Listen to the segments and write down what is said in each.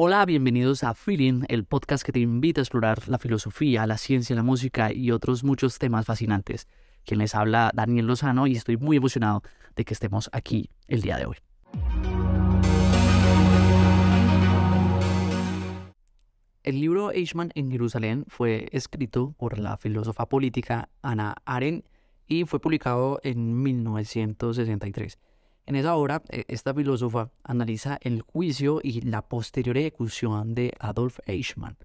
Hola, bienvenidos a Feeling, el podcast que te invita a explorar la filosofía, la ciencia, la música y otros muchos temas fascinantes. Quien les habla, Daniel Lozano, y estoy muy emocionado de que estemos aquí el día de hoy. El libro Eichmann en Jerusalén fue escrito por la filósofa política Hannah Arendt y fue publicado en 1963. En esa obra, esta filósofa analiza el juicio y la posterior ejecución de Adolf Eichmann,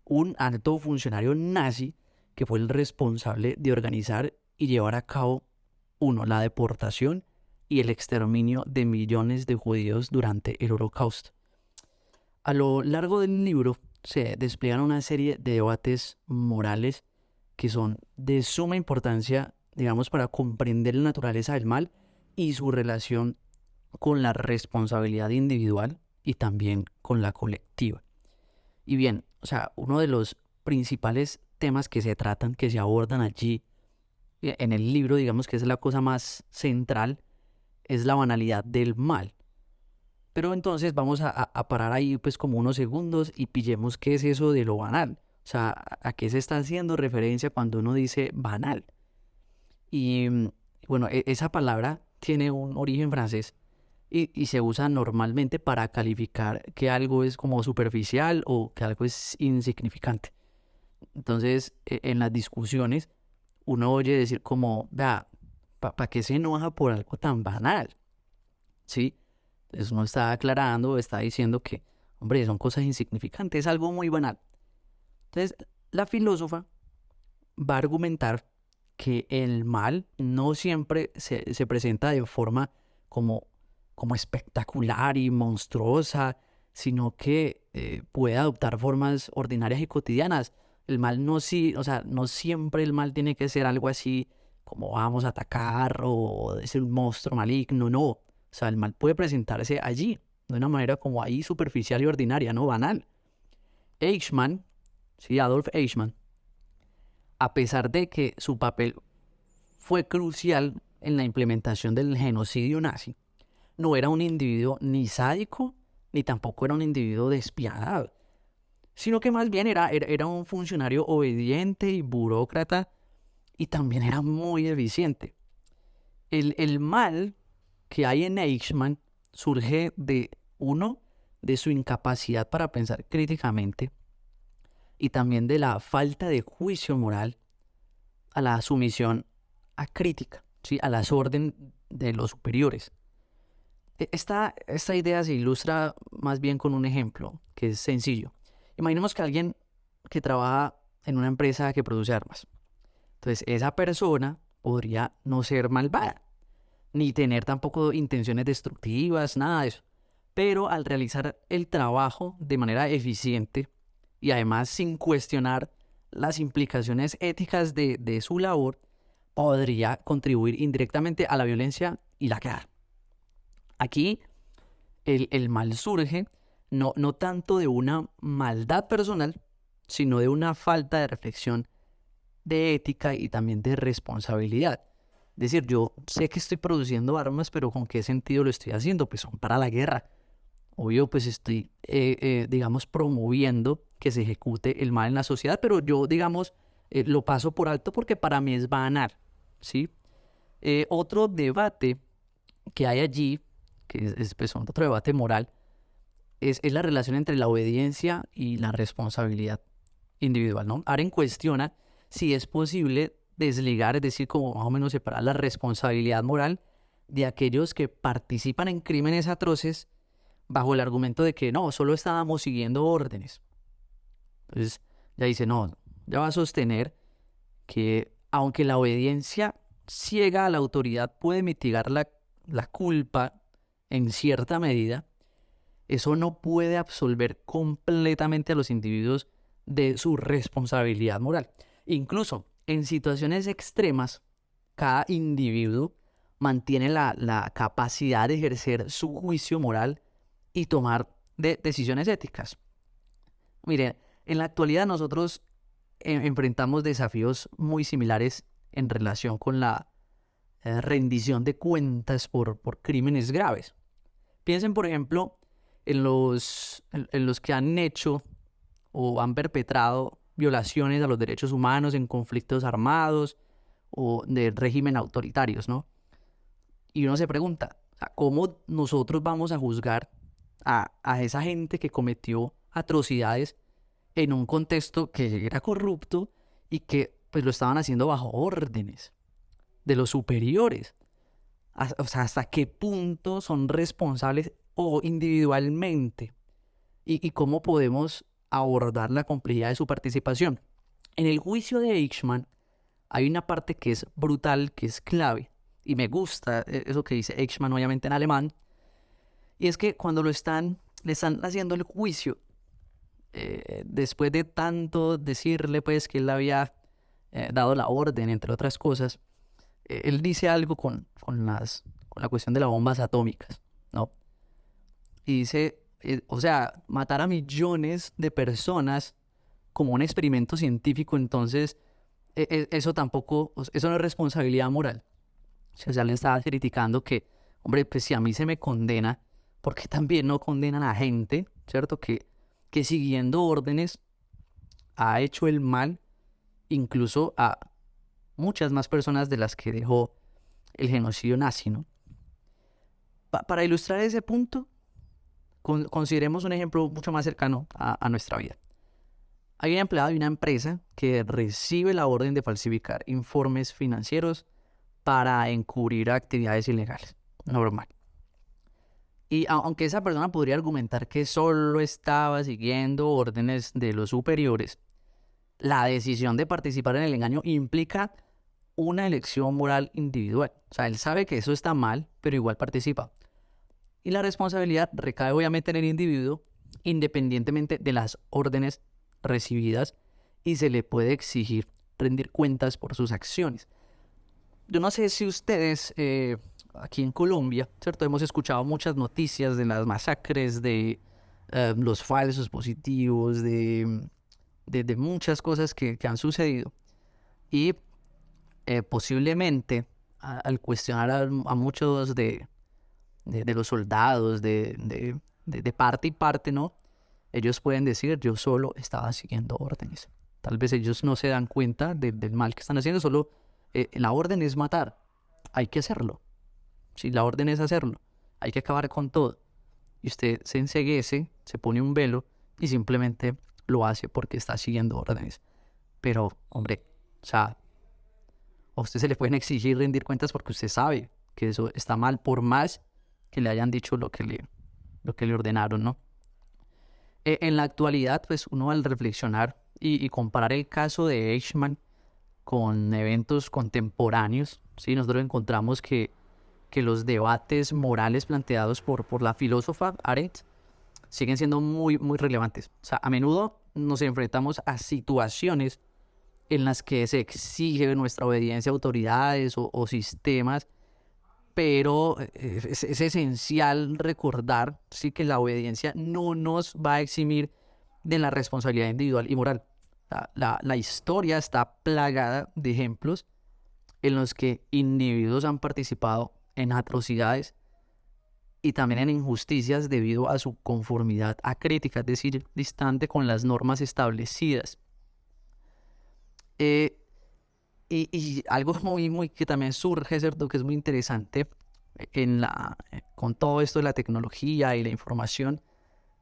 un alto funcionario nazi que fue el responsable de organizar y llevar a cabo, la deportación y el exterminio de millones de judíos durante el Holocausto. A lo largo del libro se despliegan una serie de debates morales que son de suma importancia, digamos, para comprender la naturaleza del mal y su relación con la responsabilidad individual y también con la colectiva. Y bien, uno de los principales temas que se tratan, que se abordan allí en el libro, digamos que es la cosa más central, es la banalidad del mal. Pero entonces vamos a parar ahí pues como unos segundos y pillemos qué es eso de lo banal. O sea, ¿a qué se está haciendo referencia cuando uno dice banal? Y bueno, esa palabra tiene un origen francés y se usa normalmente para calificar que algo es como superficial o que algo es insignificante. Entonces, en las discusiones, uno oye decir como, vea, ¿para qué se enoja por algo tan banal? ¿Sí? Entonces uno está aclarando, está diciendo que, hombre, son cosas insignificantes, es algo muy banal. Entonces, la filósofa va a argumentar que el mal no siempre se presenta de forma como espectacular y monstruosa, sino que puede adoptar formas ordinarias y cotidianas. El mal no siempre el mal tiene que ser algo así como vamos a atacar o de ser un monstruo maligno, no. O sea, el mal puede presentarse allí, de una manera como ahí superficial y ordinaria, no banal. Eichmann, sí, Adolf Eichmann, a pesar de que su papel fue crucial en la implementación del genocidio nazi, no era un individuo ni sádico, ni tampoco era un individuo despiadado, sino que más bien era un funcionario obediente y burócrata, y también era muy eficiente. El mal que hay en Eichmann surge de su incapacidad para pensar críticamente y también de la falta de juicio moral a la sumisión a crítica, ¿sí? A las órdenes de los superiores. Esta idea se ilustra más bien con un ejemplo que es sencillo. Imaginemos que alguien que trabaja en una empresa que produce armas. Entonces, esa persona podría no ser malvada, ni tener tampoco intenciones destructivas, nada de eso. Pero al realizar el trabajo de manera eficiente y además sin cuestionar las implicaciones éticas de su labor, podría contribuir indirectamente a la violencia y la guerra. Aquí el mal surge no tanto de una maldad personal, sino de una falta de reflexión de ética y también de responsabilidad. Es decir, yo sé que estoy produciendo armas, pero ¿con qué sentido lo estoy haciendo? Pues son para la guerra. Obvio, pues estoy, digamos, promoviendo que se ejecute el mal en la sociedad, pero yo, digamos, lo paso por alto porque para mí es banal, ¿sí? Otro debate que hay allí, que es pues, otro debate moral, es la relación entre la obediencia y la responsabilidad individual, ¿no? Arendt cuestiona si es posible desligar, es decir, como más o menos separar la responsabilidad moral de aquellos que participan en crímenes atroces bajo el argumento de que no, solo estábamos siguiendo órdenes. Entonces, ya dice, no, ya va a sostener que aunque la obediencia ciega a la autoridad puede mitigar la culpa en cierta medida, eso no puede absolver completamente a los individuos de su responsabilidad moral. Incluso en situaciones extremas, cada individuo mantiene la capacidad de ejercer su juicio moral y tomar decisiones éticas. Miren, en la actualidad nosotros enfrentamos desafíos muy similares en relación con la rendición de cuentas por crímenes graves. Piensen, por ejemplo, en los que han hecho o han perpetrado violaciones a los derechos humanos en conflictos armados o de régimen autoritarios, ¿no? Y uno se pregunta, o sea, ¿cómo nosotros vamos a juzgar a esa gente que cometió atrocidades en un contexto que era corrupto y que pues lo estaban haciendo bajo órdenes de los superiores? O sea, ¿hasta qué punto son responsables o individualmente? Y cómo podemos abordar la complejidad de su participación. En el juicio de Eichmann hay una parte que es brutal, que es clave, y me gusta eso que dice Eichmann, obviamente en alemán, y es que cuando le están haciendo el juicio, después de tanto decirle pues que él había dado la orden, entre otras cosas, él dice algo con la cuestión de las bombas atómicas, ¿no? Y dice, o sea, matar a millones de personas como un experimento científico, entonces eso tampoco, eso no es responsabilidad moral. O sea, le estaba criticando que, hombre, pues si a mí se me condena, ¿por qué también no condenan a gente, ¿cierto? Que siguiendo órdenes ha hecho el mal incluso a muchas más personas de las que dejó el genocidio nazi, ¿no? Para ilustrar ese punto, consideremos un ejemplo mucho más cercano a nuestra vida. Hay un empleado de una empresa que recibe la orden de falsificar informes financieros para encubrir actividades ilegales. Normal. Y aunque esa persona podría argumentar que solo estaba siguiendo órdenes de los superiores, la decisión de participar en el engaño implica una elección moral individual. O sea, él sabe que eso está mal, pero igual participa. Y la responsabilidad recae obviamente en el individuo, independientemente de las órdenes recibidas, y se le puede exigir rendir cuentas por sus acciones. Yo no sé si ustedes aquí en Colombia, ¿cierto? Hemos escuchado muchas noticias de las masacres, de los falsos positivos, de muchas cosas que han sucedido. Y posiblemente al cuestionar a muchos de los soldados de parte y parte, ¿no? Ellos pueden decir, yo solo estaba siguiendo órdenes. Tal vez ellos no se dan cuenta del mal que están haciendo, solo la orden es matar. Hay que hacerlo. Si la orden es hacerlo, hay que acabar con todo. Y usted se enceguece, se pone un velo y simplemente lo hace porque está siguiendo órdenes. Pero, hombre, o sea, a usted se le pueden exigir rendir cuentas porque usted sabe que eso está mal, por más que le hayan dicho lo que le ordenaron, ¿no? En la actualidad, pues uno al reflexionar y comparar el caso de Eichmann con eventos contemporáneos, ¿sí? Nosotros encontramos que los debates morales planteados por la filósofa Arendt siguen siendo muy, muy relevantes. O sea, a menudo nos enfrentamos a situaciones en las que se exige nuestra obediencia a autoridades o sistemas, pero es esencial recordar, sí, que la obediencia no nos va a eximir de la responsabilidad individual y moral. La historia está plagada de ejemplos en los que individuos han participado en atrocidades y también en injusticias debido a su conformidad acrítica, es decir, distante con las normas establecidas. Y algo muy que también surge, ¿cierto? Que es muy interesante con todo esto de la tecnología y la información,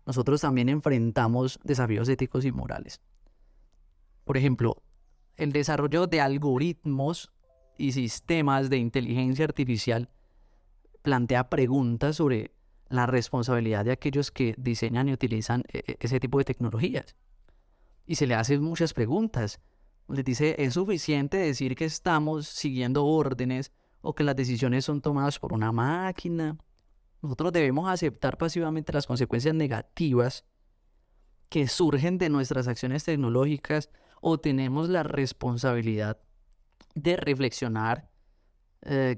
nosotros también enfrentamos desafíos éticos y morales. Por ejemplo, el desarrollo de algoritmos y sistemas de inteligencia artificial plantea preguntas sobre la responsabilidad de aquellos que diseñan y utilizan ese tipo de tecnologías. Y se le hacen muchas preguntas. Les dice, ¿es suficiente decir que estamos siguiendo órdenes o que las decisiones son tomadas por una máquina? Nosotros debemos aceptar pasivamente las consecuencias negativas que surgen de nuestras acciones tecnológicas, o tenemos la responsabilidad de reflexionar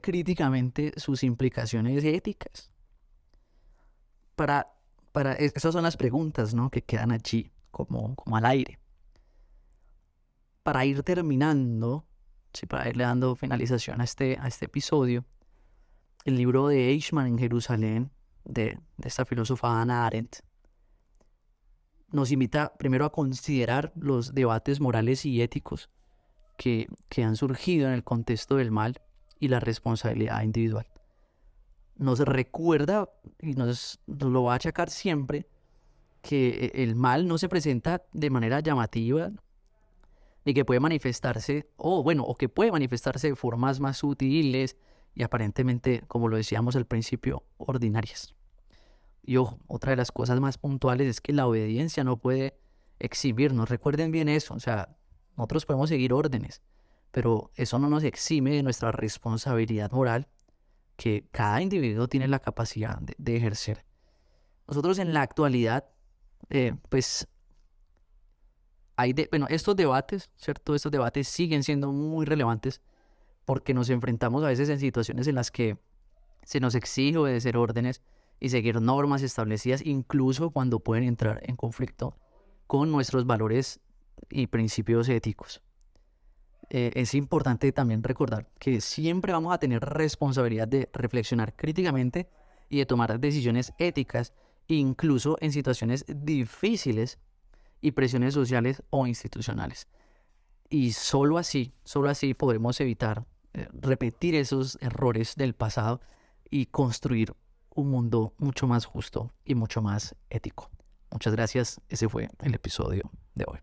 críticamente sus implicaciones éticas. Esas son las preguntas, ¿no?, que quedan allí como al aire. Para ir terminando, sí, para irle dando finalización a este episodio, el libro de Eichmann en Jerusalén de esta filósofa Hannah Arendt, nos invita primero a considerar los debates morales y éticos que han surgido en el contexto del mal y la responsabilidad individual. Nos recuerda y nos lo va a achacar siempre que el mal no se presenta de manera llamativa y que puede manifestarse, o que puede manifestarse de formas más sutiles y aparentemente, como lo decíamos al principio, ordinarias. Y ojo, otra de las cosas más puntuales es que la obediencia no puede exhibirnos. Recuerden bien eso, o sea, nosotros podemos seguir órdenes, pero eso no nos exime de nuestra responsabilidad moral que cada individuo tiene la capacidad de ejercer. Nosotros en la actualidad, pues estos debates, ¿cierto? Estos debates siguen siendo muy relevantes porque nos enfrentamos a veces en situaciones en las que se nos exige obedecer órdenes y seguir normas establecidas, incluso cuando pueden entrar en conflicto con nuestros valores y principios éticos. Es importante también recordar que siempre vamos a tener responsabilidad de reflexionar críticamente y de tomar decisiones éticas, incluso en situaciones difíciles y presiones sociales o institucionales. Y solo así podremos evitar repetir esos errores del pasado y construir un mundo mucho más justo y mucho más ético. Muchas gracias. Ese fue el episodio de hoy.